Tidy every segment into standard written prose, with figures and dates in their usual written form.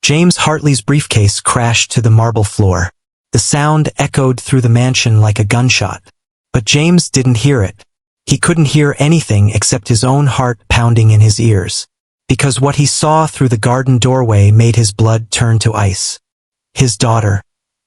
James Hartley's briefcase crashed to the marble floor. The sound echoed through the mansion like a gunshot. But James didn't hear it. He couldn't hear anything except his own heart pounding in his ears. Because what he saw through the garden doorway made his blood turn to ice. His daughter,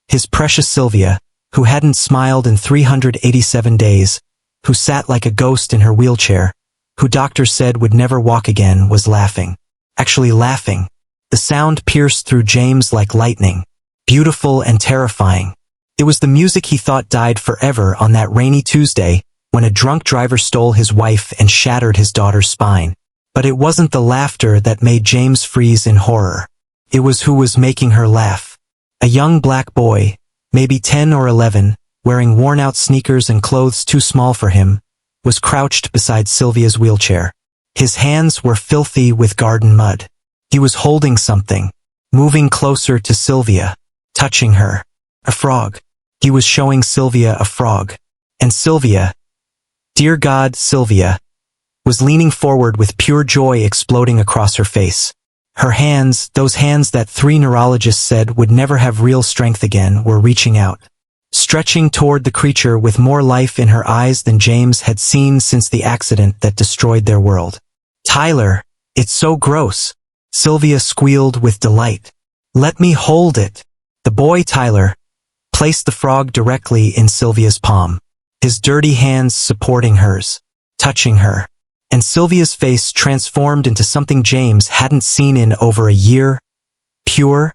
his precious Sylvia, who hadn't smiled in 387 days, who sat like a ghost in her wheelchair, who doctors said would never walk again, was laughing. Actually laughing. The sound pierced through James like lightning, beautiful and terrifying. It was the music he thought died forever on that rainy Tuesday, when a drunk driver stole his wife and shattered his daughter's spine. But it wasn't the laughter that made James freeze in horror. It was who was making her laugh. A young black boy, maybe 10 or 11, wearing worn-out sneakers and clothes too small for him, was crouched beside Sylvia's wheelchair. His hands were filthy with garden mud. He was holding something, moving closer to Sylvia, touching her. A frog. He was showing Sylvia a frog. And Sylvia, dear God, Sylvia, was leaning forward with pure joy exploding across her face. Her hands, those hands that 3 neurologists said would never have real strength again, were reaching out, stretching toward the creature with more life in her eyes than James had seen since the accident that destroyed their world. Tyler, it's so gross. Sylvia squealed with delight. Let me hold it. The boy, Tyler, placed the frog directly in Sylvia's palm, his dirty hands supporting hers, touching her. And Sylvia's face transformed into something James hadn't seen in over a year. Pure,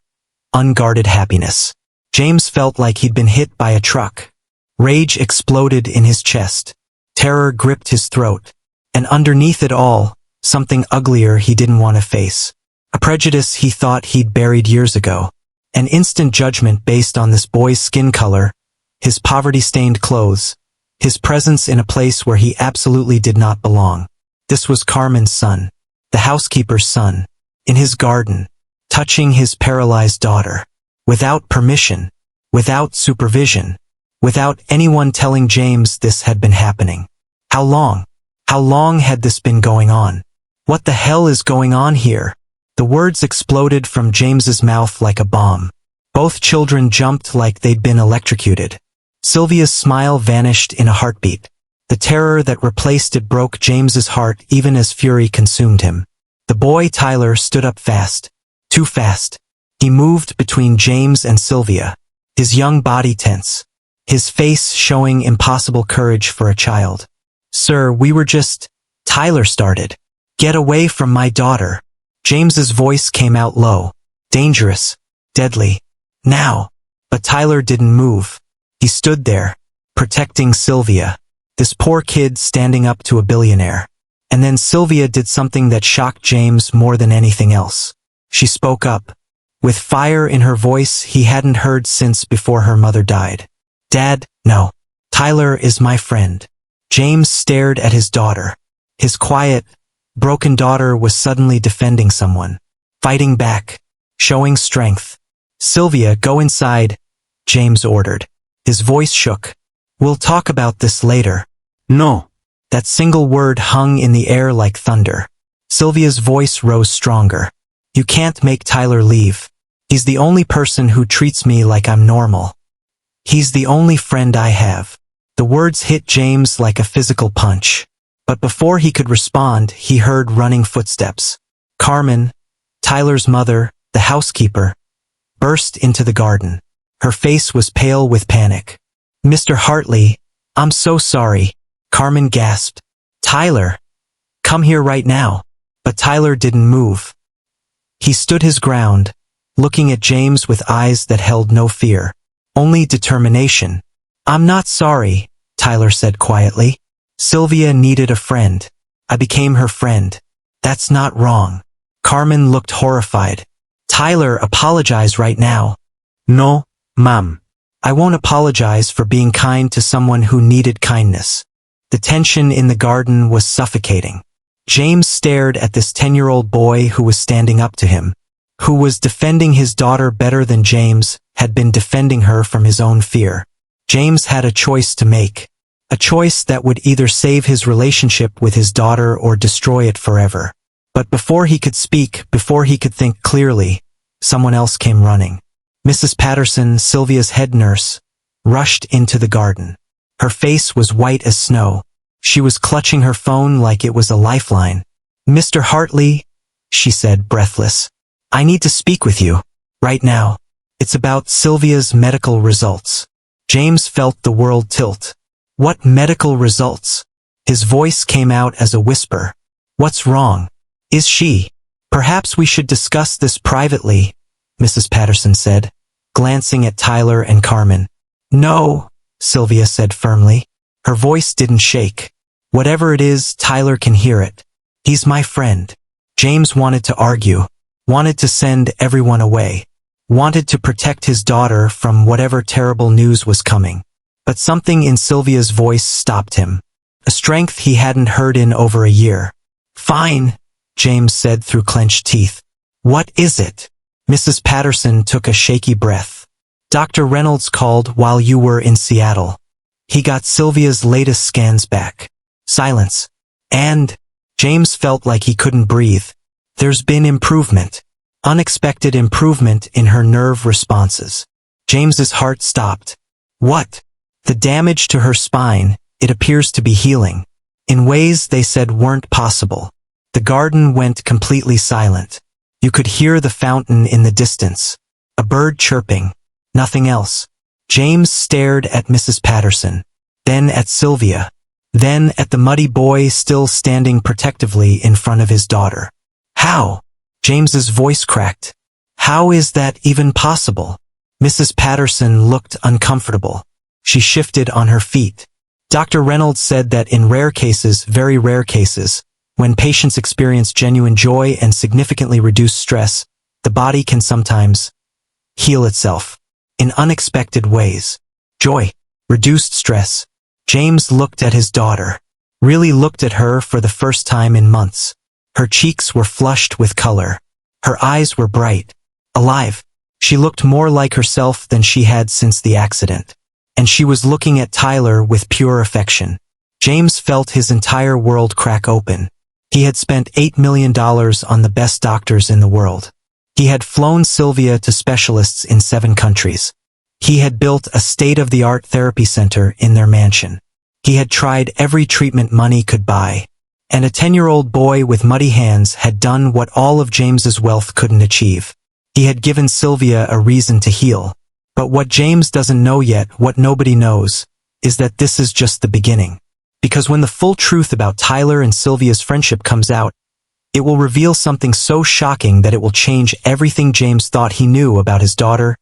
unguarded happiness. James felt like he'd been hit by a truck. Rage exploded in his chest. Terror gripped his throat. And underneath it all, something uglier he didn't want to face. A prejudice he thought he'd buried years ago. An instant judgment based on this boy's skin color, his poverty-stained clothes, his presence in a place where he absolutely did not belong. This was Carmen's son, the housekeeper's son, in his garden, touching his paralyzed daughter, without permission, without supervision, without anyone telling James this had been happening. How long? How long had this been going on? What the hell is going on here? The words exploded from James's mouth like a bomb. Both children jumped like they'd been electrocuted. Sylvia's smile vanished in a heartbeat. The terror that replaced it broke James's heart even as fury consumed him. The boy Tyler stood up fast. Too fast. He moved between James and Sylvia, his young body tense, his face showing impossible courage for a child. Sir, we were just... Tyler started. Get away from my daughter. James's voice came out low. Dangerous. Deadly. Now. But Tyler didn't move. He stood there, protecting Sylvia. This poor kid standing up to a billionaire. And then Sylvia did something that shocked James more than anything else. She spoke up, with fire in her voice he hadn't heard since before her mother died. Dad, no. Tyler is my friend. James stared at his daughter. His quiet, broken daughter was suddenly defending someone, fighting back, showing strength. Sylvia, go inside, James ordered. His voice shook. We'll talk about this later. No. That single word hung in the air like thunder. Sylvia's voice rose stronger. You can't make Tyler leave. He's the only person who treats me like I'm normal. He's the only friend I have. The words hit James like a physical punch. But before he could respond, he heard running footsteps. Carmen, Tyler's mother, the housekeeper, burst into the garden. Her face was pale with panic. Mr. Hartley, I'm so sorry, Carmen gasped. Tyler, come here right now. But Tyler didn't move. He stood his ground, looking at James with eyes that held no fear, only determination. I'm not sorry, Tyler said quietly. Sylvia needed a friend. I became her friend. That's not wrong. Carmen looked horrified. Tyler, apologize right now. No, Mom. I won't apologize for being kind to someone who needed kindness. The tension in the garden was suffocating. James stared at this 10-year-old boy who was standing up to him, who was defending his daughter better than James had been defending her from his own fear. James had a choice to make. A choice that would either save his relationship with his daughter or destroy it forever. But before he could speak, before he could think clearly, Someone else came running. Mrs. Patterson, Sylvia's head nurse, rushed into the garden. Her face was white as snow. She was clutching her phone like it was a lifeline. "Mr. Hartley," she said, breathless. "I need to speak with you. Right now. It's about Sylvia's medical results." James felt the world tilt. "What medical results?" His voice came out as a whisper. "What's wrong? Is she?" "Perhaps we should discuss this privately," Mrs. Patterson said, glancing at Tyler and Carmen. "No," Sylvia said firmly. Her voice didn't shake. "Whatever it is, Tyler can hear it. He's my friend." James wanted to argue, wanted to send everyone away, wanted to protect his daughter from whatever terrible news was coming. But something in Sylvia's voice stopped him, a strength he hadn't heard in over a year. "Fine," James said through clenched teeth. "What is it?" Mrs. Patterson took a shaky breath. "Dr. Reynolds called while you were in Seattle. He got Sylvia's latest scans back." Silence. "And?" James felt like he couldn't breathe. "There's been improvement. Unexpected improvement in her nerve responses." James's heart stopped. "What?" "The damage to her spine, it appears to be healing. In ways they said weren't possible." The garden went completely silent. You could hear the fountain in the distance. A bird chirping. Nothing else. James stared at Mrs. Patterson, then at Sylvia, then at the muddy boy still standing protectively in front of his daughter. "How?" James's voice cracked. "How is that even possible?" Mrs. Patterson looked uncomfortable. She shifted on her feet. "Dr. Reynolds said that in rare cases, very rare cases, when patients experience genuine joy and significantly reduced stress, the body can sometimes heal itself in unexpected ways." Joy. Reduced stress. James looked at his daughter. Really looked at her for the first time in months. Her cheeks were flushed with color. Her eyes were bright. Alive. She looked more like herself than she had since the accident. And she was looking at Tyler with pure affection. James felt his entire world crack open. He had spent $8 million on the best doctors in the world. He had flown Sylvia to specialists in 7 countries. He had built a state-of-the-art therapy center in their mansion. He had tried every treatment money could buy. And a 10-year-old boy with muddy hands had done what all of James's wealth couldn't achieve. He had given Sylvia a reason to heal. But what James doesn't know yet, what nobody knows, is that this is just the beginning. Because when the full truth about Tyler and Sylvia's friendship comes out, it will reveal something so shocking that it will change everything James thought he knew about his daughter,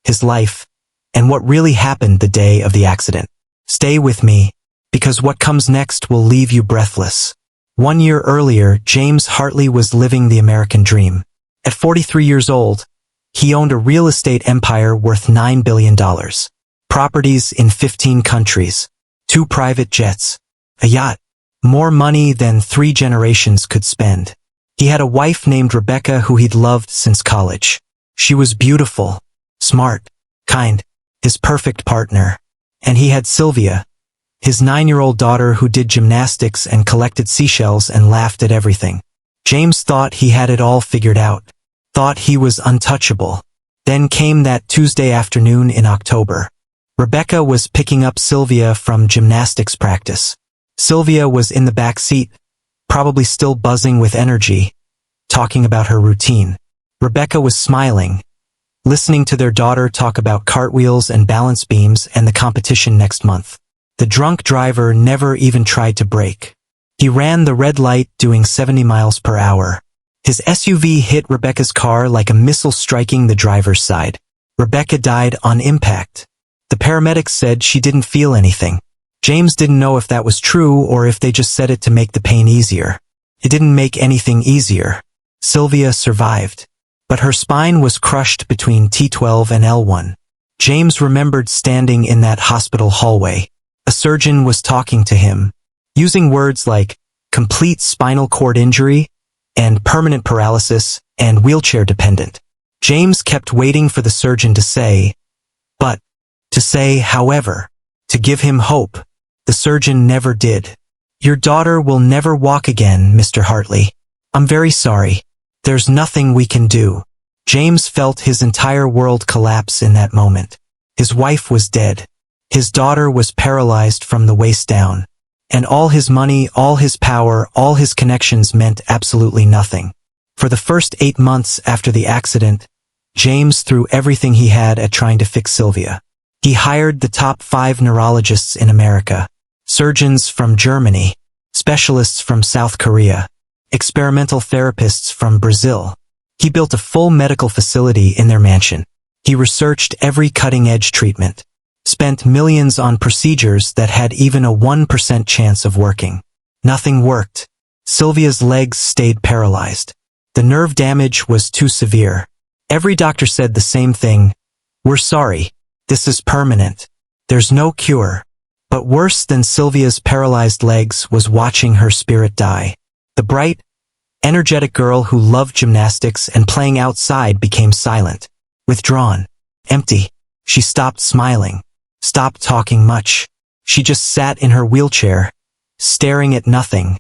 his life, and what really happened the day of the accident. Stay with me, because what comes next will leave you breathless. 1 year earlier, James Hartley was living the American dream. At 43 years old, he owned a real estate empire worth $9 billion. Properties in 15 countries. 2 private jets. A yacht. More money than 3 generations could spend. He had a wife named Rebecca who he'd loved since college. She was beautiful, smart, kind, his perfect partner. And he had Sylvia, his 9-year-old daughter who did gymnastics and collected seashells and laughed at everything. James thought he had it all figured out. Thought he was untouchable. Then came that Tuesday afternoon in October. Rebecca was picking up Sylvia from gymnastics practice. Sylvia was in the back seat, probably still buzzing with energy, talking about her routine. Rebecca was smiling, listening to their daughter talk about cartwheels and balance beams and the competition next month. The drunk driver never even tried to brake. He ran the red light doing 70 miles per hour. His SUV hit Rebecca's car like a missile striking the driver's side. Rebecca died on impact. The paramedics said she didn't feel anything. James didn't know if that was true or if they just said it to make the pain easier. It didn't make anything easier. Sylvia survived. But her spine was crushed between T12 and L1. James remembered standing in that hospital hallway. A surgeon was talking to him, using words like complete spinal cord injury and permanent paralysis and wheelchair dependent. James kept waiting for the surgeon to say, however, to give him hope. The surgeon never did. "Your daughter will never walk again, Mr. Hartley. I'm very sorry. There's nothing we can do." James felt his entire world collapse in that moment. His wife was dead. His daughter was paralyzed from the waist down. And all his money, all his power, all his connections meant absolutely nothing. For the first 8 months after the accident, James threw everything he had at trying to fix Sylvia. He hired the top 5 neurologists in America, surgeons from Germany, specialists from South Korea, experimental therapists from Brazil. He built a full medical facility in their mansion. He researched every cutting-edge treatment, spent millions on procedures that had even a 1% chance of working. Nothing worked. Sylvia's legs stayed paralyzed. The nerve damage was too severe. Every doctor said the same thing. "We're sorry. This is permanent. There's no cure." But worse than Sylvia's paralyzed legs was watching her spirit die. The bright, energetic girl who loved gymnastics and playing outside became silent, withdrawn, empty. She stopped smiling, stopped talking much. She just sat in her wheelchair, staring at nothing,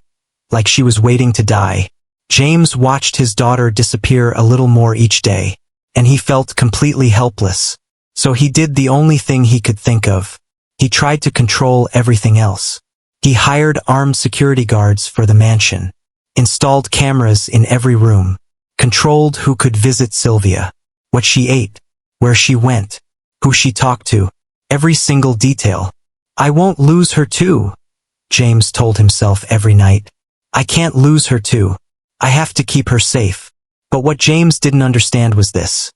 like she was waiting to die. James watched his daughter disappear a little more each day, and he felt completely helpless. So he did the only thing he could think of. He tried to control everything else. He hired armed security guards for the mansion, installed cameras in every room, controlled who could visit Sylvia, what she ate, where she went, who she talked to, every single detail. "I won't lose her too," James told himself every night. "I can't lose her too. I have to keep her safe." But what James didn't understand was this.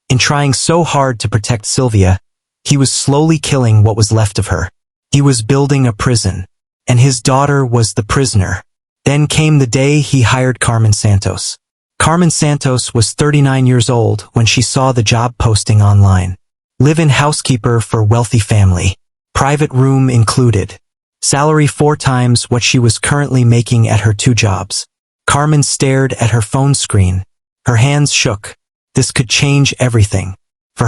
In trying so hard to protect Sylvia, he was slowly killing what was left of her. He was building a prison, and his daughter was the prisoner. Then came the day he hired Carmen Santos. Carmen Santos was 39 years old when she saw the job posting online. Live-in housekeeper for wealthy family. Private room included. Salary 4 times what she was currently making at her 2 jobs. Carmen stared at her phone screen. Her hands shook. This could change everything. For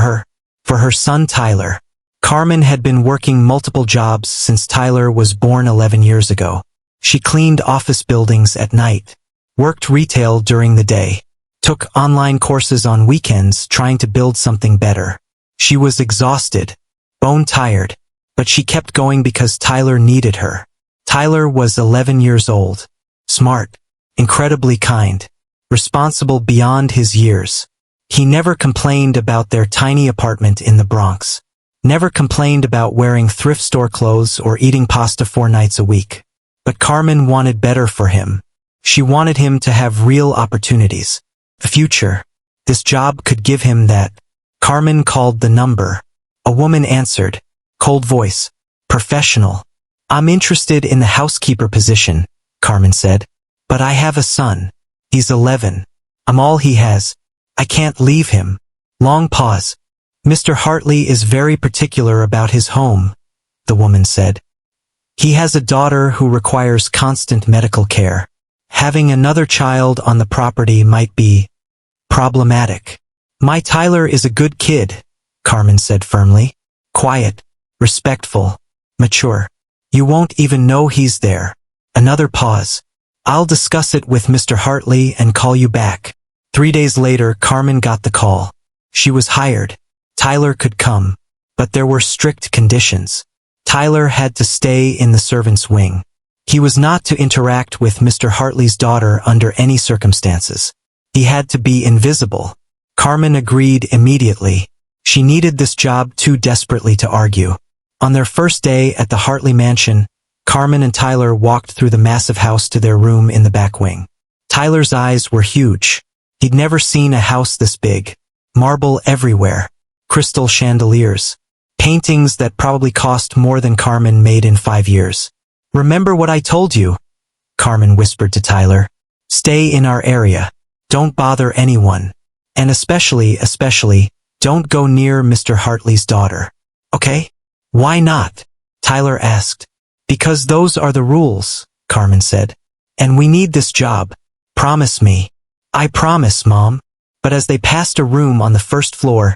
her son Tyler. Carmen had been working multiple jobs since Tyler was born 11 years ago. She cleaned office buildings at night, worked retail during the day, took online courses on weekends trying to build something better. She was exhausted, bone-tired, but she kept going because Tyler needed her. Tyler was 11 years old, smart, incredibly kind, responsible beyond his years. He never complained about their tiny apartment in the Bronx, never complained about wearing thrift store clothes or eating pasta 4 nights a week. But Carmen wanted better for him. She wanted him to have real opportunities, a future. This job could give him that. Carmen called the number. A woman answered, cold voice, professional. "I'm interested in the housekeeper position," Carmen said. "But I have a son. He's 11. I'm all he has. I can't leave him." Long pause. "Mr. Hartley is very particular about his home," the woman said. "He has a daughter who requires constant medical care. Having another child on the property might be problematic." "My Tyler is a good kid," Carmen said firmly. "Quiet, respectful, mature. You won't even know he's there." Another pause. "I'll discuss it with Mr. Hartley and call you back." 3 days later, Carmen got the call. She was hired. Tyler could come, but there were strict conditions. Tyler had to stay in the servants' wing. He was not to interact with Mr. Hartley's daughter under any circumstances. He had to be invisible. Carmen agreed immediately. She needed this job too desperately to argue. On their first day at the Hartley mansion, Carmen and Tyler walked through the massive house to their room in the back wing. Tyler's eyes were huge. He'd never seen a house this big. Marble everywhere. Crystal chandeliers. Paintings that probably cost more than Carmen made in 5 years. "Remember what I told you?" Carmen whispered to Tyler. "Stay in our area. Don't bother anyone. And especially, don't go near Mr. Hartley's daughter. Okay?" "Why not?" Tyler asked. "Because those are the rules," Carmen said. "And we need this job. Promise me." "I promise, Mom." But as they passed a room on the first floor,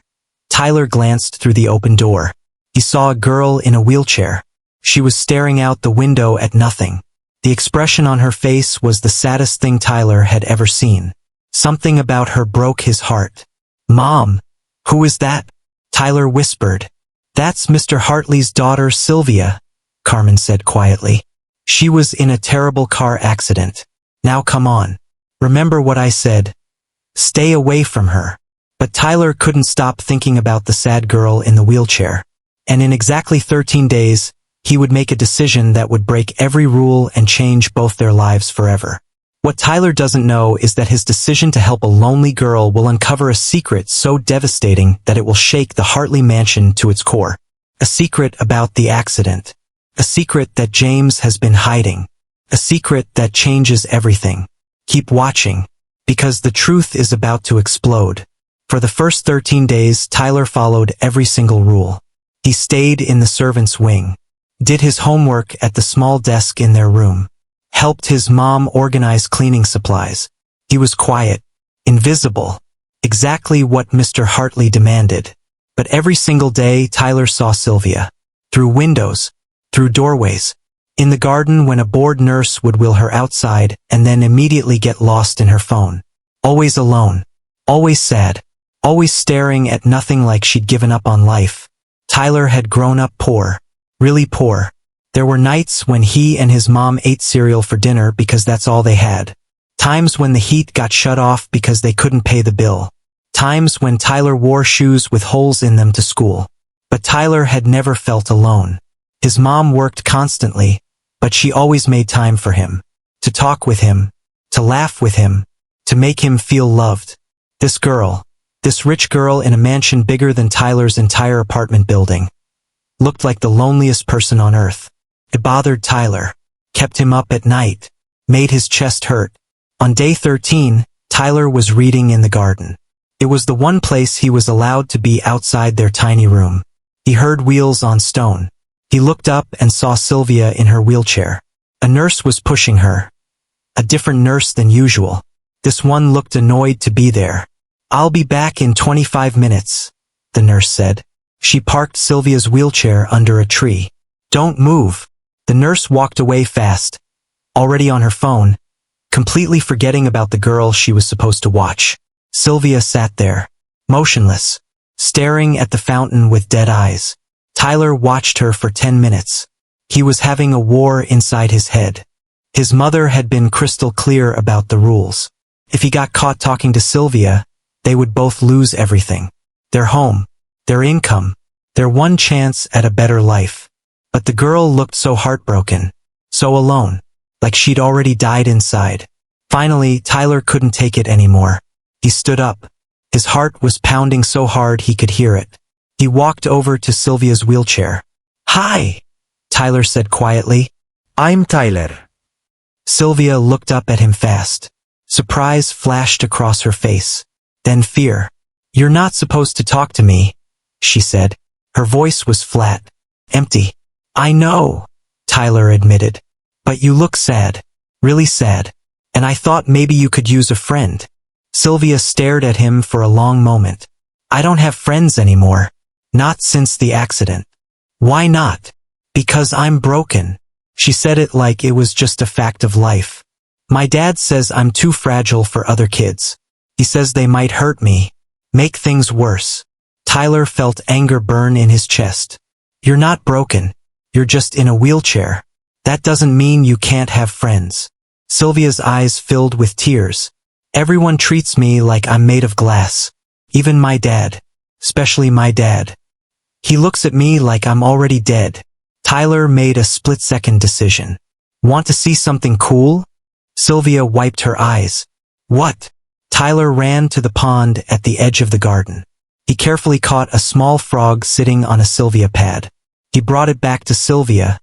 Tyler glanced through the open door. He saw a girl in a wheelchair. She was staring out the window at nothing. The expression on her face was the saddest thing Tyler had ever seen. Something about her broke his heart. "Mom, who is that?" Tyler whispered. "That's Mr. Hartley's daughter, Sylvia," Carmen said quietly. "She was in a terrible car accident. Now come on. Remember what I said. Stay away from her." But Tyler couldn't stop thinking about the sad girl in the wheelchair. And in exactly 13 days, he would make a decision that would break every rule and change both their lives forever. What Tyler doesn't know is that his decision to help a lonely girl will uncover a secret so devastating that it will shake the Hartley mansion to its core. A secret about the accident. A secret that James has been hiding. A secret that changes everything. Keep watching, because the truth is about to explode. For the first 13 days, Tyler followed every single rule. He stayed in the servants' wing, did his homework at the small desk in their room, helped his mom organize cleaning supplies. He was quiet, invisible, exactly what Mr. Hartley demanded. But every single day, Tyler saw Sylvia. Through windows, through doorways, in the garden when a bored nurse would wheel her outside and then immediately get lost in her phone. Always alone, always sad, always staring at nothing like she'd given up on life. Tyler had grown up poor, really poor. There were nights when he and his mom ate cereal for dinner because that's all they had. Times when the heat got shut off because they couldn't pay the bill. Times when Tyler wore shoes with holes in them to school. But Tyler had never felt alone. His mom worked constantly, but she always made time for him. To talk with him, to laugh with him, to make him feel loved. This girl, this rich girl in a mansion bigger than Tyler's entire apartment building, looked like the loneliest person on earth. It bothered Tyler, kept him up at night, made his chest hurt. On day 13, Tyler was reading in the garden. It was the one place he was allowed to be outside their tiny room. He heard wheels on stone. He looked up and saw Sylvia in her wheelchair. A nurse was pushing her. A different nurse than usual. This one looked annoyed to be there. "I'll be back in 25 minutes, the nurse said. She parked Sylvia's wheelchair under a tree. "Don't move." The nurse walked away fast, already on her phone, completely forgetting about the girl she was supposed to watch. Sylvia sat there, motionless, staring at the fountain with dead eyes. Tyler watched her for 10 minutes. He was having a war inside his head. His mother had been crystal clear about the rules. If he got caught talking to Sylvia, they would both lose everything. Their home, their income, their one chance at a better life. But the girl looked so heartbroken, so alone, like she'd already died inside. Finally, Tyler couldn't take it anymore. He stood up. His heart was pounding so hard he could hear it. He walked over to Sylvia's wheelchair. "Hi," Tyler said quietly. I'm Tyler. Sylvia looked up at him fast. Surprise flashed across her face. Then fear. "You're not supposed to talk to me," she said. Her voice was flat, empty. "I know," Tyler admitted. "But you look sad. Really sad. And I thought maybe you could use a friend." Sylvia stared at him for a long moment. "I don't have friends anymore. Not since the accident." "Why not?" "Because I'm broken." She said it like it was just a fact of life. "My dad says I'm too fragile for other kids. He says they might hurt me, make things worse." Tyler felt anger burn in his chest. "You're not broken. You're just in a wheelchair. That doesn't mean you can't have friends." Sylvia's eyes filled with tears. "Everyone treats me like I'm made of glass. Even my dad. Especially my dad. He looks at me like I'm already dead." Tyler made a split-second decision. "Want to see something cool?" Sylvia wiped her eyes. "What?" Tyler ran to the pond at the edge of the garden. He carefully caught a small frog sitting on a Sylvia pad. He brought it back to Sylvia,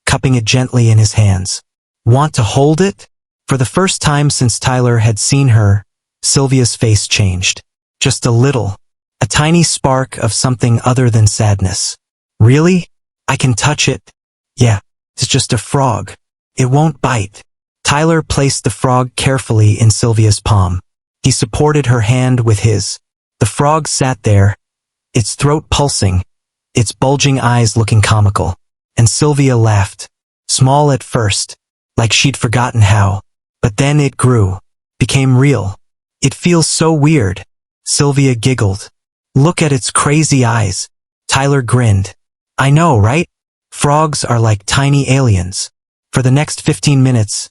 cupping it gently in his hands. "Want to hold it?" For the first time since Tyler had seen her, Sylvia's face changed. Just a little. A tiny spark of something other than sadness. "Really? I can touch it?" "Yeah, it's just a frog. It won't bite." Tyler placed the frog carefully in Sylvia's palm. He supported her hand with his. The frog sat there, its throat pulsing, its bulging eyes looking comical. And Sylvia laughed. Small at first, like she'd forgotten how. But then it grew, became real. "It feels so weird," Sylvia giggled. Look at its crazy eyes. Tyler grinned. I know, right? Frogs are like tiny aliens. For the next 15 minutes,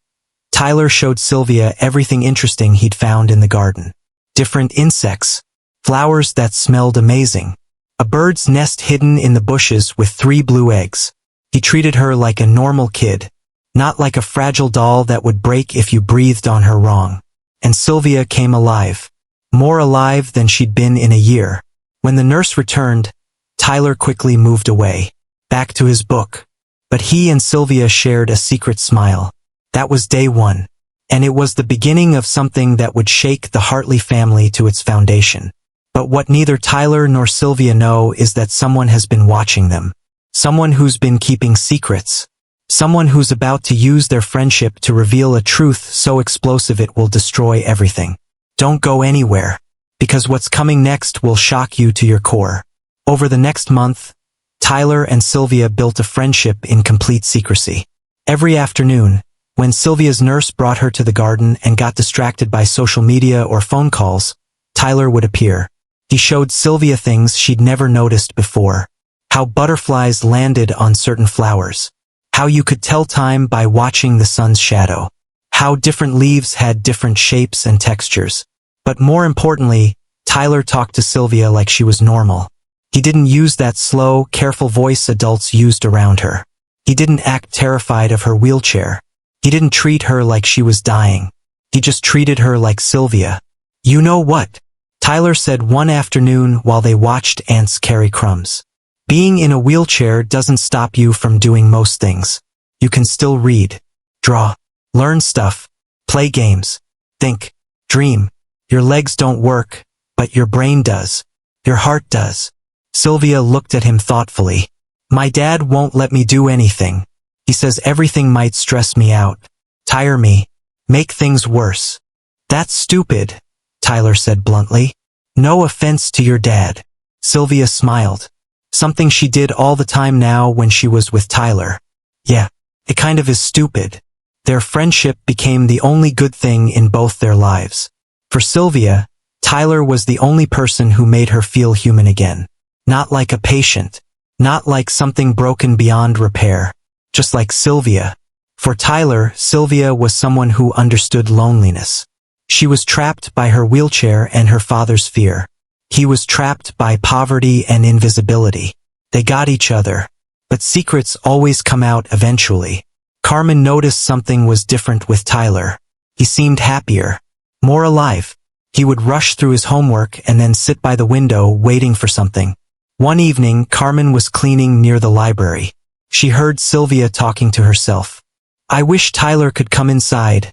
Tyler showed Sylvia everything interesting he'd found in the garden. Different insects, flowers that smelled amazing, a bird's nest hidden in the bushes with 3 blue eggs. He treated her like a normal kid, not like a fragile doll that would break if you breathed on her wrong. And Sylvia came alive. More alive than she'd been in a year. When the nurse returned, Tyler quickly moved away, back to his book. But he and Sylvia shared a secret smile. That was day 1. And it was the beginning of something that would shake the Hartley family to its foundation. But what neither Tyler nor Sylvia know is that someone has been watching them. Someone who's been keeping secrets. Someone who's about to use their friendship to reveal a truth so explosive it will destroy everything. Don't go anywhere, because what's coming next will shock you to your core. Over the next month, Tyler and Sylvia built a friendship in complete secrecy. Every afternoon, when Sylvia's nurse brought her to the garden and got distracted by social media or phone calls, Tyler would appear. He showed Sylvia things she'd never noticed before. How butterflies landed on certain flowers. How you could tell time by watching the sun's shadow. How different leaves had different shapes and textures. But more importantly, Tyler talked to Sylvia like she was normal. He didn't use that slow, careful voice adults used around her. He didn't act terrified of her wheelchair. He didn't treat her like she was dying. He just treated her like Sylvia. You know what? Tyler said one afternoon while they watched ants carry crumbs. Being in a wheelchair doesn't stop you from doing most things. You can still read, draw, learn stuff, play games, think, dream. Your legs don't work, but your brain does. Your heart does. Sylvia looked at him thoughtfully. My dad won't let me do anything. He says everything might stress me out, tire me, make things worse. That's stupid, Tyler said bluntly. No offense to your dad. Sylvia smiled. Something she did all the time now when she was with Tyler. Yeah, it kind of is stupid. Their friendship became the only good thing in both their lives. For Sylvia, Tyler was the only person who made her feel human again. Not like a patient. Not like something broken beyond repair. Just like Sylvia. For Tyler, Sylvia was someone who understood loneliness. She was trapped by her wheelchair and her father's fear. He was trapped by poverty and invisibility. They got each other. But secrets always come out eventually. Carmen noticed something was different with Tyler. He seemed happier. More alive. He would rush through his homework and then sit by the window waiting for something. One evening, Carmen was cleaning near the library. She heard Sylvia talking to herself. I wish Tyler could come inside,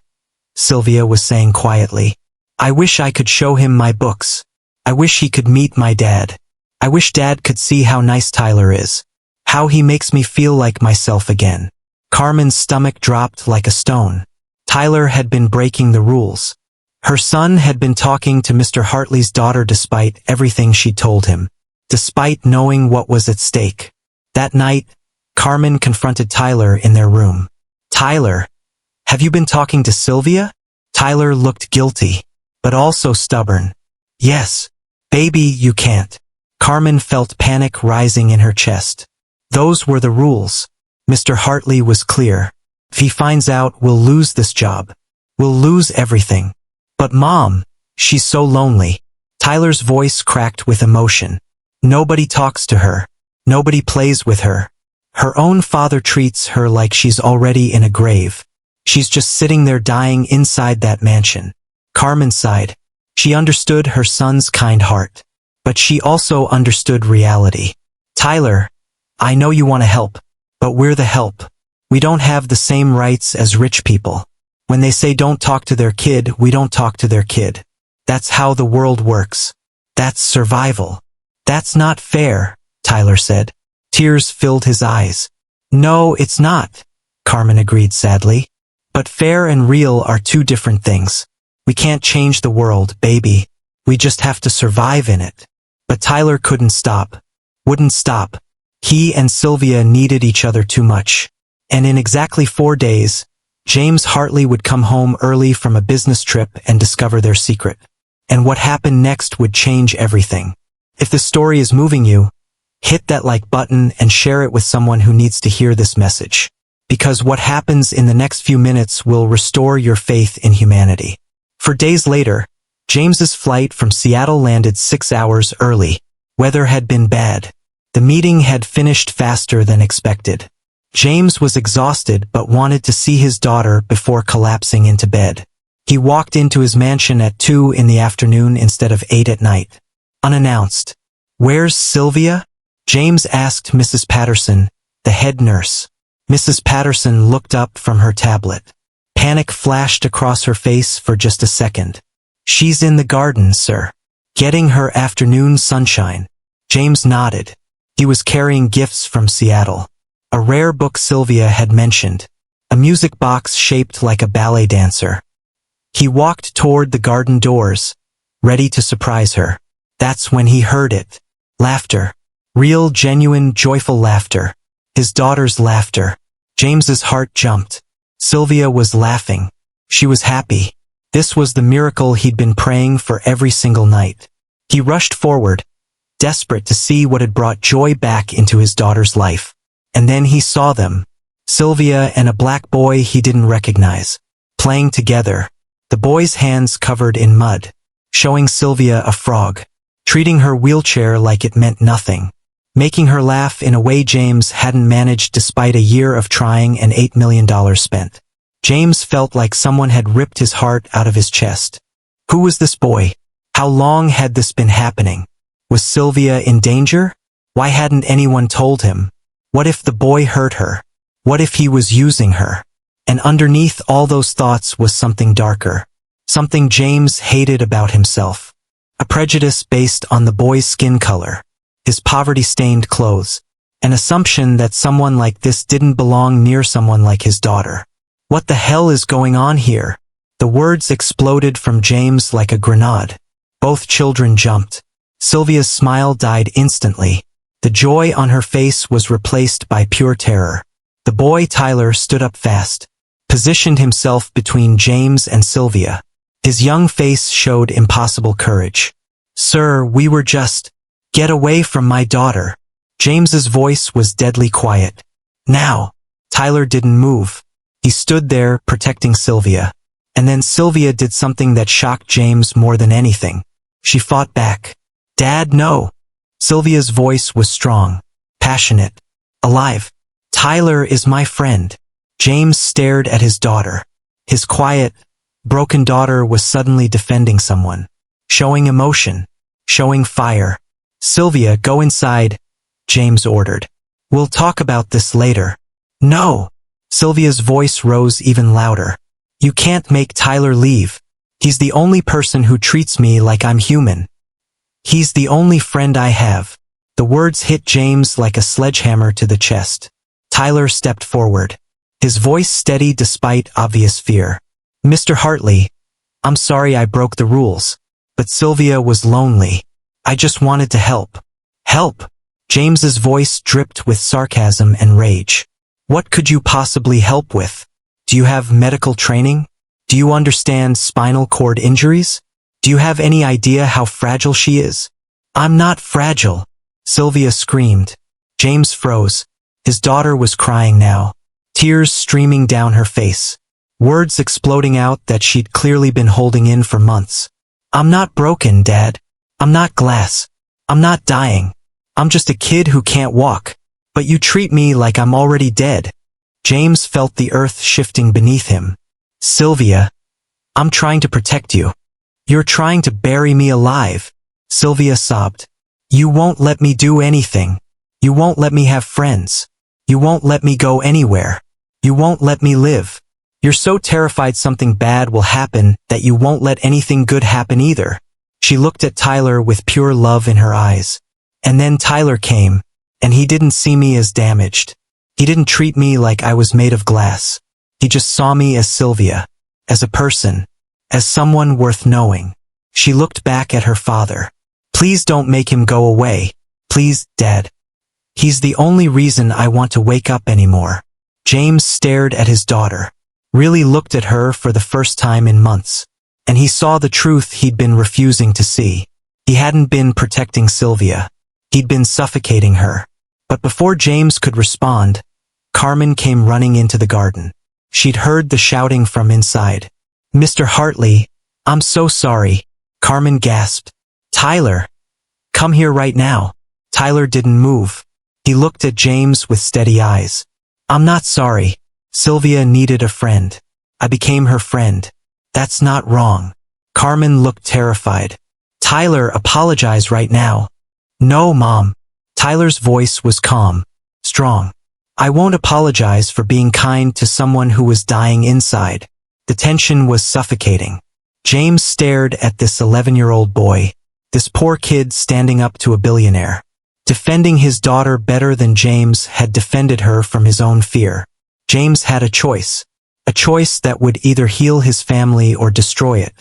Sylvia was saying quietly. I wish I could show him my books. I wish he could meet my dad. I wish Dad could see how nice Tyler is. How he makes me feel like myself again. Carmen's stomach dropped like a stone. Tyler had been breaking the rules. Her son had been talking to Mr. Hartley's daughter despite everything she'd told him. Despite knowing what was at stake. That night, Carmen confronted Tyler in their room. Tyler, have you been talking to Sylvia? Tyler looked guilty, but also stubborn. Yes. Baby, you can't. Carmen felt panic rising in her chest. Those were the rules. Mr. Hartley was clear. If he finds out, we'll lose this job. We'll lose everything. But Mom, she's so lonely. Tyler's voice cracked with emotion. Nobody talks to her. Nobody plays with her. Her own father treats her like she's already in a grave. She's just sitting there dying inside that mansion. Carmen sighed. She understood her son's kind heart. But she also understood reality. Tyler, I know you want to help, but we're the help. We don't have the same rights as rich people. When they say don't talk to their kid, we don't talk to their kid. That's how the world works. That's survival. That's not fair, Tyler said. Tears filled his eyes. No, it's not, Carmen agreed sadly. But fair and real are two different things. We can't change the world, baby. We just have to survive in it. But Tyler couldn't stop. Wouldn't stop. He and Sylvia needed each other too much. And in exactly 4 days, James Hartley would come home early from a business trip and discover their secret. and what happened next would change everything. If the story is moving you, hit that like button and share it with someone who needs to hear this message. Because what happens in the next few minutes will restore your faith in humanity. For days later, James's flight from Seattle landed 6 hours early. Weather had been bad. The meeting had finished faster than expected. James was exhausted but wanted to see his daughter before collapsing into bed. He walked into his mansion at 2 in the afternoon instead of 8 at night. Unannounced. "Where's Sylvia?" James asked Mrs. Patterson, the head nurse. Mrs. Patterson looked up from her tablet. Panic flashed across her face for just a second. "She's in the garden, sir. Getting her afternoon sunshine." James nodded. He was carrying gifts from Seattle. A rare book Sylvia had mentioned. A music box shaped like a ballet dancer. He walked toward the garden doors, ready to surprise her. That's when he heard it. Laughter. Real, genuine, joyful laughter. His daughter's laughter. James's heart jumped. Sylvia was laughing. She was happy. This was the miracle he'd been praying for every single night. He rushed forward, desperate to see what had brought joy back into his daughter's life. And then he saw them. Sylvia and a black boy he didn't recognize, playing together. The boy's hands covered in mud, showing Sylvia a frog, treating her wheelchair like it meant nothing, making her laugh in a way James hadn't managed despite a year of trying and $8 million spent. James felt like someone had ripped his heart out of his chest. Who was this boy? How long had this been happening? Was Sylvia in danger? Why hadn't anyone told him? What if the boy hurt her? What if he was using her? And underneath all those thoughts was something darker. Something James hated about himself. A prejudice based on the boy's skin color, his poverty-stained clothes, an assumption that someone like this didn't belong near someone like his daughter. What the hell is going on here? The words exploded from James like a grenade. Both children jumped. Sylvia's smile died instantly. The joy on her face was replaced by pure terror. The boy Tyler stood up fast, positioned himself between James and Sylvia. His young face showed impossible courage. "Sir, we were just... Get away from my daughter." James's voice was deadly quiet. "Now." Tyler didn't move. He stood there, protecting Sylvia. And then Sylvia did something that shocked James more than anything. She fought back. "Dad, no." Sylvia's voice was strong, passionate, alive. "Tyler is my friend." James stared at his daughter. His quiet, broken daughter was suddenly defending someone, showing emotion, showing fire. "Sylvia, go inside," James ordered. "We'll talk about this later." "No." Sylvia's voice rose even louder. "You can't make Tyler leave. He's the only person who treats me like I'm human. He's the only friend I have." The words hit James like a sledgehammer to the chest. Tyler stepped forward, his voice steady despite obvious fear. "Mr. Hartley, I'm sorry I broke the rules, but Sylvia was lonely. I just wanted to help." "Help?" James's voice dripped with sarcasm and rage. "What could you possibly help with? Do you have medical training? Do you understand spinal cord injuries? Do you have any idea how fragile she is?" "I'm not fragile," Sylvia screamed. James froze. His daughter was crying now, tears streaming down her face, words exploding out that she'd clearly been holding in for months. "I'm not broken, Dad. I'm not glass. I'm not dying. I'm just a kid who can't walk. But you treat me like I'm already dead." James felt the earth shifting beneath him. "Sylvia, I'm trying to protect you. You're trying to bury me alive." Sylvia sobbed. "You won't let me do anything. You won't let me have friends. You won't let me go anywhere. You won't let me live. You're so terrified something bad will happen that you won't let anything good happen either." She looked at Tyler with pure love in her eyes. "And then Tyler came, and he didn't see me as damaged. He didn't treat me like I was made of glass. He just saw me as Sylvia, as a person, as someone worth knowing." She looked back at her father. "Please don't make him go away. Please, Dad. He's the only reason I want to wake up anymore." James stared at his daughter, really looked at her for the first time in months. and he saw the truth he'd been refusing to see. He hadn't been protecting Sylvia. He'd been suffocating her. But before James could respond, Carmen came running into the garden. She'd heard the shouting from inside. "Mr. Hartley, I'm so sorry," Carmen gasped. "Tyler, come here right now." Tyler didn't move. He looked at James with steady eyes. "I'm not sorry. Sylvia needed a friend. I became her friend. That's not wrong." Carmen looked terrified. "Tyler, apologize right now." "No, Mom." Tyler's voice was calm, strong. "I won't apologize for being kind to someone who was dying inside." The tension was suffocating. James stared at this 11-year-old boy, this poor kid standing up to a billionaire, defending his daughter better than James had defended her from his own fear. James had a choice that would either heal his family or destroy it.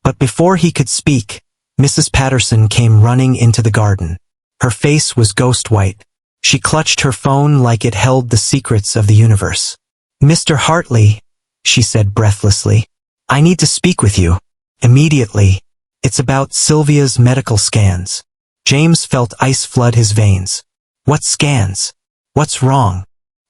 But before he could speak, Mrs. Patterson came running into the garden. Her face was ghost white. She clutched her phone like it held the secrets of the universe. "Mr. Hartley," she said breathlessly, "I need to speak with you. Immediately. It's about Sylvia's medical scans." James felt ice flood his veins. "What scans? What's wrong?"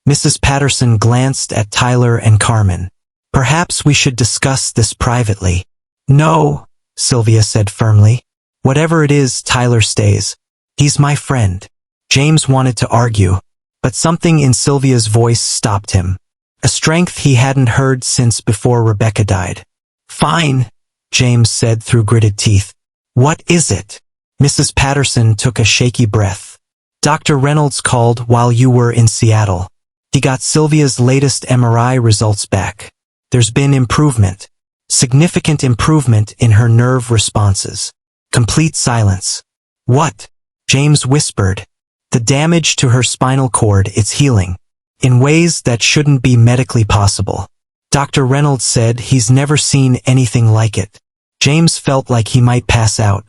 Mrs. Patterson glanced at Tyler and Carmen. "Perhaps we should discuss this privately." "No," Sylvia said firmly. "Whatever it is, Tyler stays. He's my friend." James wanted to argue, but something in Sylvia's voice stopped him. A strength he hadn't heard since before Rebecca died. "Fine," James said through gritted teeth. "What is it?" Mrs. Patterson took a shaky breath. "Dr. Reynolds called while you were in Seattle. He got Sylvia's latest MRI results back. There's been improvement. Significant improvement in her nerve responses." Complete silence. "What?" James whispered. "The damage to her spinal cord, it's healing. In ways that shouldn't be medically possible. Dr. Reynolds said he's never seen anything like it." James felt like he might pass out.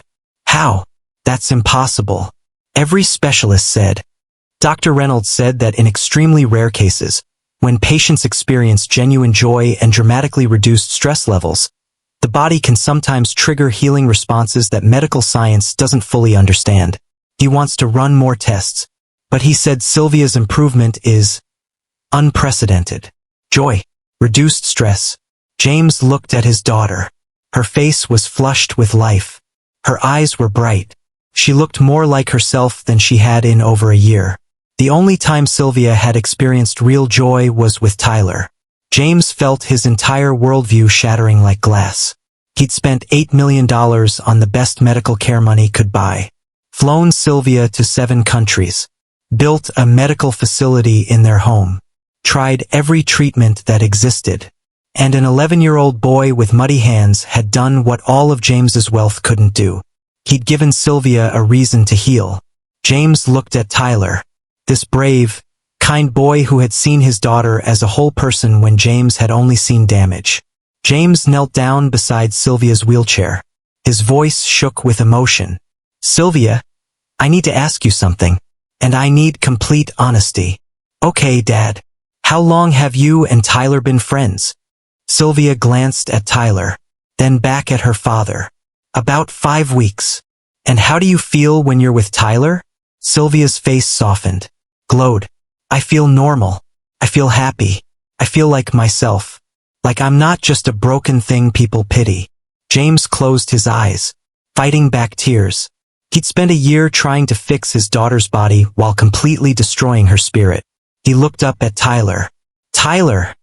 "How? That's impossible." Every specialist said. Dr. Reynolds said that in extremely rare cases, when patients experience genuine joy and dramatically reduced stress levels, the body can sometimes trigger healing responses that medical science doesn't fully understand. He wants to run more tests, but he said Sylvia's improvement is unprecedented. Joy. Reduced stress. James looked at his daughter. Her face was flushed with life. Her eyes were bright. She looked more like herself than she had in over a year. The only time Sylvia had experienced real joy was with Tyler. James felt his entire worldview shattering like glass. He'd spent $8 million on the best medical care money could buy. Flown Sylvia to 7 countries. Built a medical facility in their home. Tried every treatment that existed. And an 11-year-old boy with muddy hands had done what all of James's wealth couldn't do. He'd given Sylvia a reason to heal. James looked at Tyler. This brave, kind boy who had seen his daughter as a whole person when James had only seen damage. James knelt down beside Sylvia's wheelchair. His voice shook with emotion. "Sylvia, I need to ask you something. And I need complete honesty." "Okay, Dad. How long have you and Tyler been friends?" Sylvia glanced at Tyler, then back at her father. "About 5 weeks." "And how do you feel when you're with Tyler?" Sylvia's face softened. Glowed. "I feel normal. I feel happy. I feel like myself. Like I'm not just a broken thing people pity." James closed his eyes, fighting back tears. He'd spent a year trying to fix his daughter's body while completely destroying her spirit. He looked up at Tyler. "Tyler,"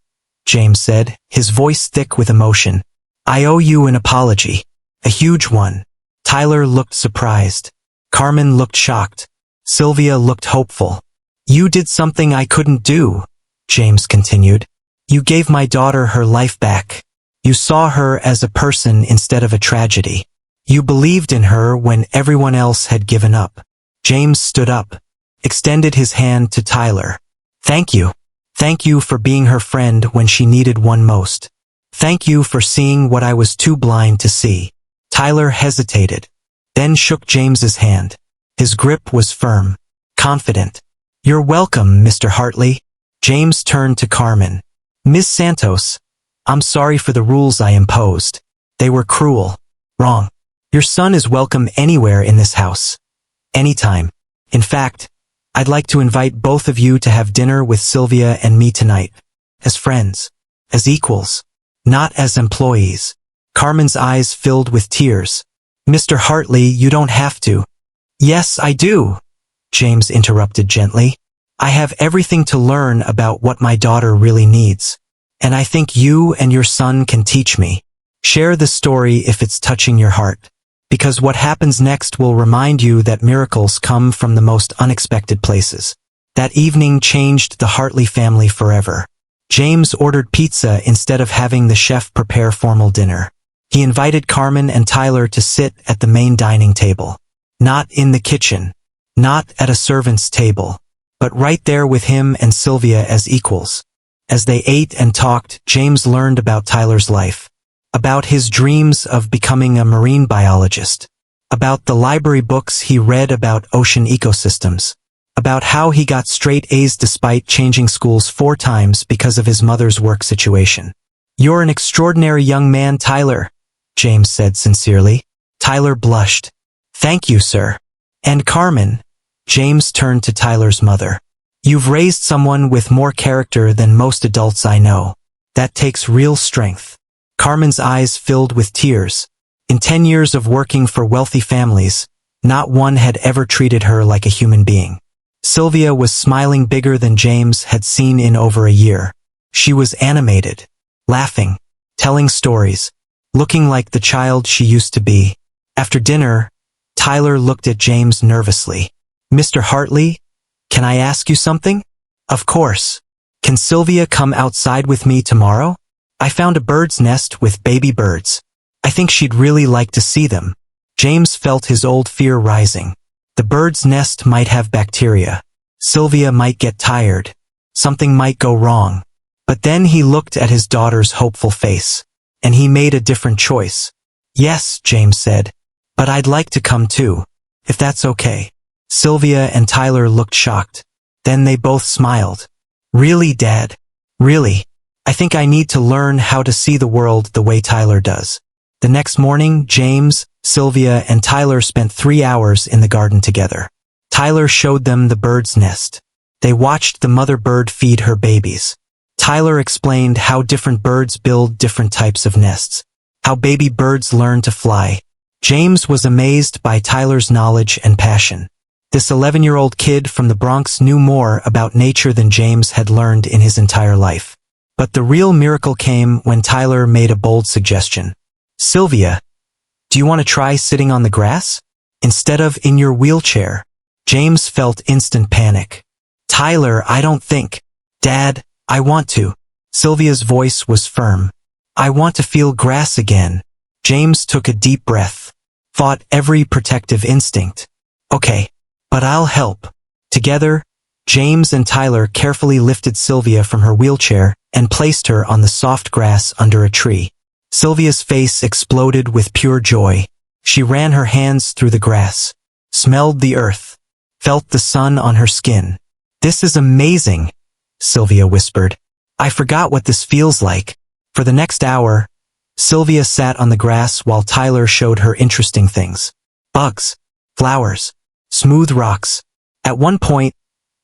James said, his voice thick with emotion. "I owe you an apology. A huge one." Tyler looked surprised. Carmen looked shocked. Sylvia looked hopeful. "You did something I couldn't do," James continued. "You gave my daughter her life back. You saw her as a person instead of a tragedy. You believed in her when everyone else had given up." James stood up, extended his hand to Tyler. "Thank you. Thank you for being her friend when she needed one most. Thank you for seeing what I was too blind to see." Tyler hesitated, then shook James's hand. His grip was firm, confident. "You're welcome, Mr. Hartley." James turned to Carmen. "Ms. Santos, I'm sorry for the rules I imposed. They were cruel. Wrong. Your son is welcome anywhere in this house. Anytime. In fact, I'd like to invite both of you to have dinner with Sylvia and me tonight. As friends. As equals. Not as employees. Carmen's eyes filled with tears. Mr. Hartley, you don't have to. Yes, I do, James interrupted gently. I have everything to learn about what my daughter really needs. And I think you and your son can teach me. Share the story if it's touching your heart. Because what happens next will remind you that miracles come from the most unexpected places. That evening changed the Hartley family forever. James ordered pizza instead of having the chef prepare formal dinner. He invited Carmen and Tyler to sit at the main dining table. Not in the kitchen. Not at a servant's table. But right there with him and Sylvia as equals. As they ate and talked, James learned about Tyler's life. About his dreams of becoming a marine biologist. About the library books he read about ocean ecosystems. About how he got straight A's despite changing schools 4 times because of his mother's work situation. You're an extraordinary young man, Tyler, James said sincerely. Tyler blushed. Thank you, sir. And Carmen, James turned to Tyler's mother. You've raised someone with more character than most adults I know. That takes real strength. Carmen's eyes filled with tears. In 10 years of working for wealthy families, not one had ever treated her like a human being. Sylvia was smiling bigger than James had seen in over a year. She was animated, laughing, telling stories, looking like the child she used to be. After dinner, Tyler looked at James nervously. Mr. Hartley, can I ask you something? Of course. Can Sylvia come outside with me tomorrow? I found a bird's nest with baby birds. I think she'd really like to see them. James felt his old fear rising. The bird's nest might have bacteria. Sylvia might get tired. Something might go wrong. But then he looked at his daughter's hopeful face. And he made a different choice. Yes, James said. But I'd like to come too. If that's okay. Sylvia and Tyler looked shocked. Then they both smiled. Really, Dad? Really? I think I need to learn how to see the world the way Tyler does. The next morning, James, Sylvia, and Tyler spent 3 hours in the garden together. Tyler showed them the bird's nest. They watched the mother bird feed her babies. Tyler explained how different birds build different types of nests, how baby birds learn to fly. James was amazed by Tyler's knowledge and passion. This 11-year-old kid from the Bronx knew more about nature than James had learned in his entire life. But the real miracle came when Tyler made a bold suggestion. Sylvia, do you want to try sitting on the grass? Instead of in your wheelchair? James felt instant panic. Tyler, I don't think. Dad, I want to. Sylvia's voice was firm. I want to feel grass again. James took a deep breath. Fought every protective instinct. Okay, but I'll help. Together, James and Tyler carefully lifted Sylvia from her wheelchair and placed her on the soft grass under a tree. Sylvia's face exploded with pure joy. She ran her hands through the grass, smelled the earth, felt the sun on her skin. This is amazing, Sylvia whispered. I forgot what this feels like. For the next hour, Sylvia sat on the grass while Tyler showed her interesting things. Bugs, flowers, smooth rocks. At one point,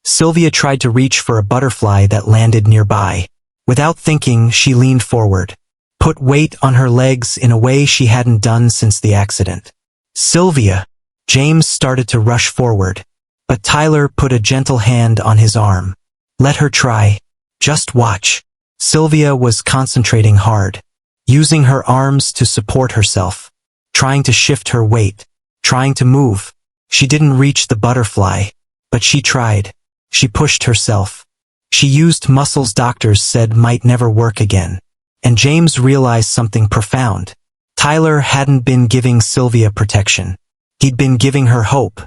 Sylvia tried to reach for a butterfly that landed nearby. Without thinking, she leaned forward, put weight on her legs in a way she hadn't done since the accident. Sylvia! James started to rush forward, but Tyler put a gentle hand on his arm. Let her try. Just watch. Sylvia was concentrating hard, using her arms to support herself, trying to shift her weight, trying to move. She didn't reach the butterfly, but she tried. She pushed herself. She used muscles doctors said might never work again. And James realized something profound. Tyler hadn't been giving Sylvia protection. He'd been giving her hope.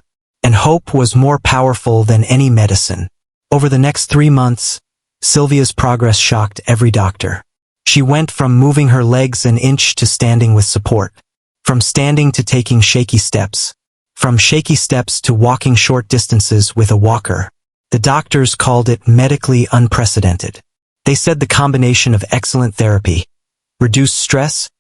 And hope was more powerful than any medicine. Over the next 3 months, Sylvia's progress shocked every doctor. She went from moving her legs an inch to standing with support. From standing to taking shaky steps. From shaky steps to walking short distances with a walker. The doctors called it medically unprecedented. They said the combination of excellent therapy, reduced stress,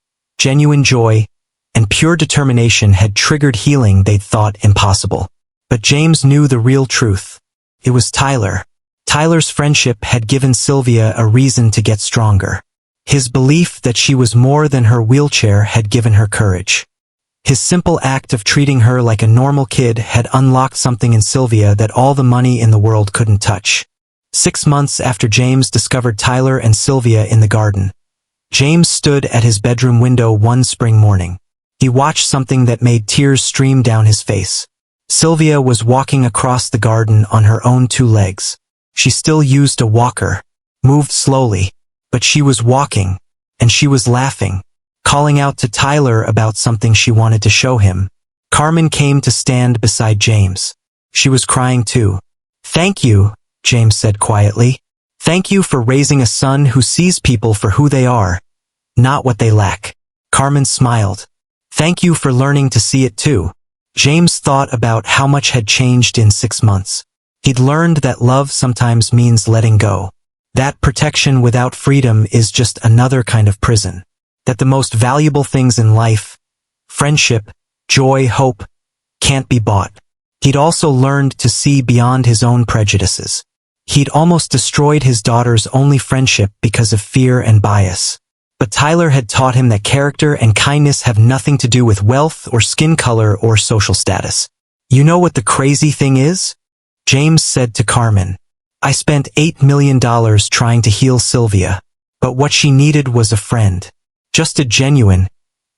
genuine joy, and pure determination had triggered healing they'd thought impossible. But James knew the real truth. It was Tyler. Tyler's friendship had given Sylvia a reason to get stronger. His belief that she was more than her wheelchair had given her courage. His simple act of treating her like a normal kid had unlocked something in Sylvia that all the money in the world couldn't touch. 6 months after James discovered Tyler and Sylvia in the garden, James stood at his bedroom window one spring morning. He watched something that made tears stream down his face. Sylvia was walking across the garden on her own 2 legs. She still used a walker, moved slowly, but she was walking, and she was laughing, calling out to Tyler about something she wanted to show him. Carmen came to stand beside James. She was crying too. "Thank you," James said quietly. "Thank you for raising a son who sees people for who they are, not what they lack." Carmen smiled. "Thank you for learning to see it too." James thought about how much had changed in 6 months. He'd learned that love sometimes means letting go. That protection without freedom is just another kind of prison. That the most valuable things in life, friendship, joy, hope, can't be bought. He'd also learned to see beyond his own prejudices. He'd almost destroyed his daughter's only friendship because of fear and bias. But Tyler had taught him that character and kindness have nothing to do with wealth or skin color or social status. "You know what the crazy thing is?" James said to Carmen. "I spent $8 million trying to heal Sylvia, but what she needed was a friend. Just a genuine,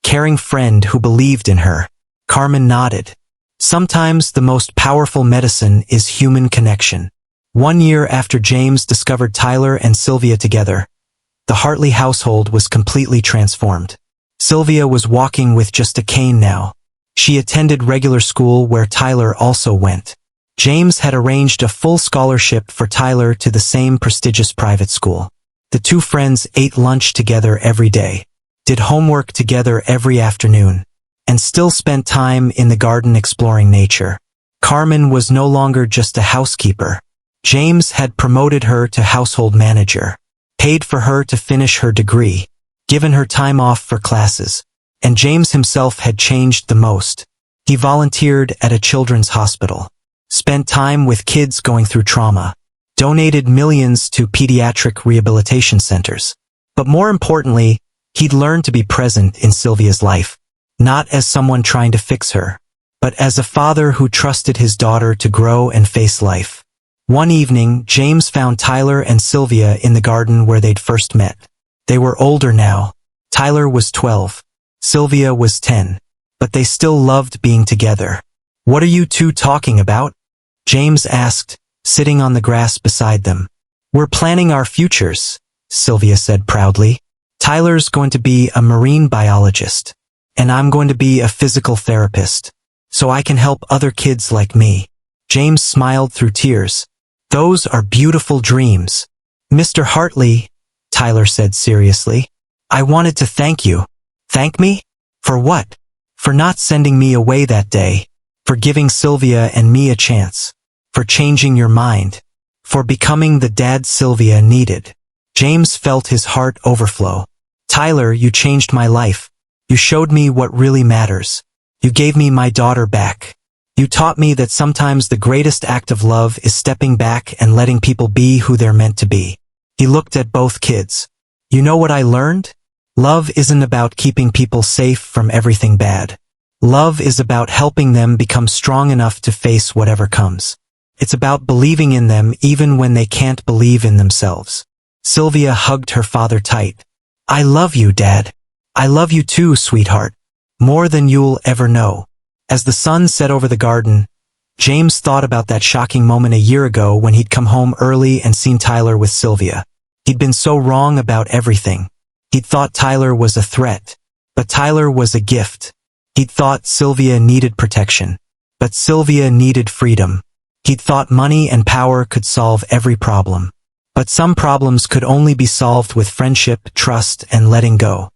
caring friend who believed in her." Carmen nodded. Sometimes the most powerful medicine is human connection. 1 year after James discovered Tyler and Sylvia together, the Hartley household was completely transformed. Sylvia was walking with just a cane now. She attended regular school where Tyler also went. James had arranged a full scholarship for Tyler to the same prestigious private school. The 2 friends ate lunch together every day, did homework together every afternoon, and still spent time in the garden exploring nature. Carmen was no longer just a housekeeper. James had promoted her to household manager, paid for her to finish her degree, given her time off for classes, and James himself had changed the most. He volunteered at a children's hospital, spent time with kids going through trauma, donated millions to pediatric rehabilitation centers. But more importantly, he'd learned to be present in Sylvia's life, not as someone trying to fix her, but as a father who trusted his daughter to grow and face life. One evening, James found Tyler and Sylvia in the garden where they'd first met. They were older now. Tyler was 12. Sylvia was 10. But they still loved being together. "What are you 2 talking about?" James asked, sitting on the grass beside them. "We're planning our futures," Sylvia said proudly. "Tyler's going to be a marine biologist, and I'm going to be a physical therapist, so I can help other kids like me." James smiled through tears. "Those are beautiful dreams." "Mr. Hartley," Tyler said seriously, "I wanted to thank you." "Thank me? For what?" "For not sending me away that day. For giving Sylvia and me a chance. For changing your mind. For becoming the dad Sylvia needed." James felt his heart overflow. "Tyler, you changed my life. You showed me what really matters. You gave me my daughter back. You taught me that sometimes the greatest act of love is stepping back and letting people be who they're meant to be." He looked at both kids. "You know what I learned? Love isn't about keeping people safe from everything bad. Love is about helping them become strong enough to face whatever comes. It's about believing in them even when they can't believe in themselves." Sylvia hugged her father tight. "I love you, Dad. I love you too, sweetheart. More than you'll ever know." As the sun set over the garden, James thought about that shocking moment a year ago when he'd come home early and seen Tyler with Sylvia. He'd been so wrong about everything. He'd thought Tyler was a threat, but Tyler was a gift. He'd thought Sylvia needed protection, but Sylvia needed freedom. He'd thought money and power could solve every problem, but some problems could only be solved with friendship, trust, and letting go.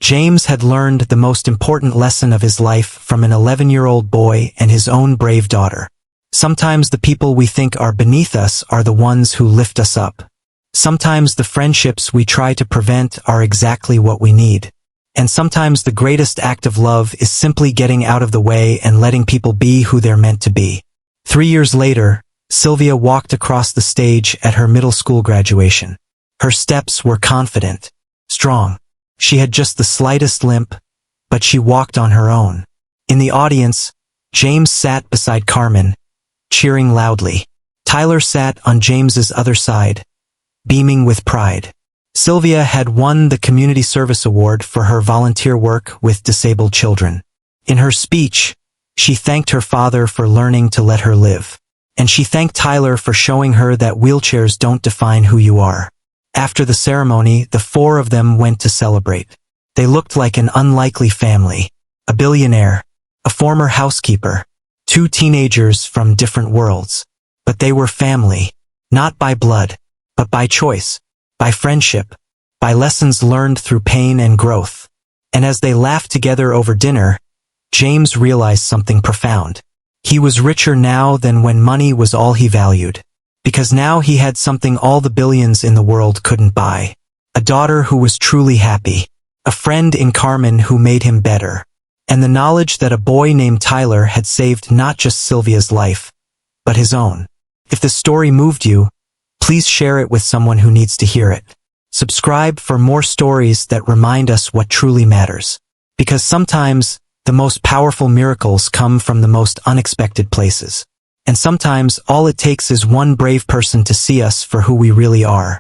James had learned the most important lesson of his life from an 11-year-old boy and his own brave daughter. Sometimes the people we think are beneath us are the ones who lift us up. Sometimes the friendships we try to prevent are exactly what we need. And sometimes the greatest act of love is simply getting out of the way and letting people be who they're meant to be. 3 years later, Sylvia walked across the stage at her middle school graduation. Her steps were confident, strong. She had just the slightest limp, but she walked on her own. In the audience, James sat beside Carmen, cheering loudly. Tyler sat on James's other side, beaming with pride. Sylvia had won the Community Service Award for her volunteer work with disabled children. In her speech, she thanked her father for learning to let her live. And she thanked Tyler for showing her that wheelchairs don't define who you are. After the ceremony, the four of them went to celebrate. They looked like an unlikely family. A billionaire, a former housekeeper, two teenagers from different worlds. But they were family, not by blood, but by choice, by friendship, by lessons learned through pain and growth. And as they laughed together over dinner, James realized something profound. He was richer now than when money was all he valued. Because now he had something all the billions in the world couldn't buy. A daughter who was truly happy. A friend in Carmen who made him better. And the knowledge that a boy named Tyler had saved not just Sylvia's life, but his own. If the story moved you, please share it with someone who needs to hear it. Subscribe for more stories that remind us what truly matters. Because sometimes, the most powerful miracles come from the most unexpected places. And sometimes, all it takes is one brave person to see us for who we really are.